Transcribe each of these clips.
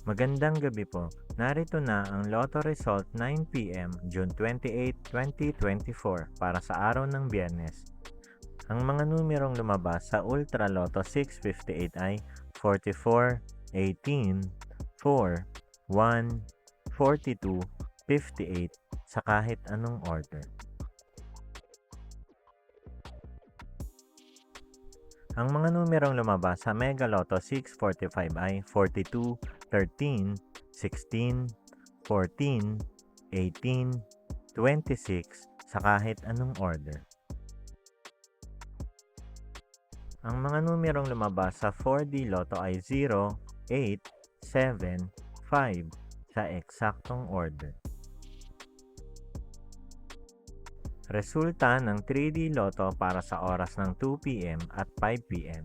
Magandang gabi po. Narito na ang Lotto Result 9 p.m. June 28, 2024 para sa araw ng Biyernes. Ang mga numerong lumabas sa Ultra Lotto 658 ay 44, 18, 4, 1, 42, 58 sa kahit anong order. Ang mga numerong lumabas sa Mega Lotto 645 ay 42, 13, 16, 14, 18, 26 sa kahit anong order. Ang mga numerong lumabas sa 4D Lotto ay 0, 8, 7, 5 sa eksaktong order. Resulta ng 3D Lotto para sa oras ng 2 p.m. at 5 p.m.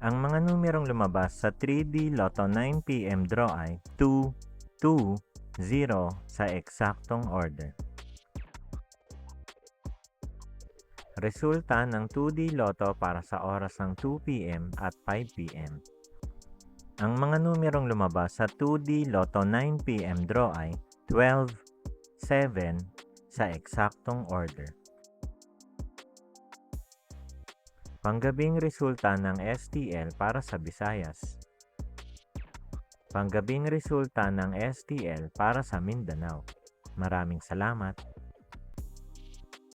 Ang mga numerong lumabas sa 3D Lotto 9 p.m. draw ay 2, 2, 0 sa eksaktong order. Resulta ng 2D Lotto para sa oras ng 2 p.m. at 5 p.m. Ang mga numerong lumabas sa 2D Lotto 9 p.m. draw ay 12, 7 sa eksaktong order. Panggabing resulta ng STL para sa Visayas. Panggabing resulta ng STL para sa Mindanao. Maraming salamat.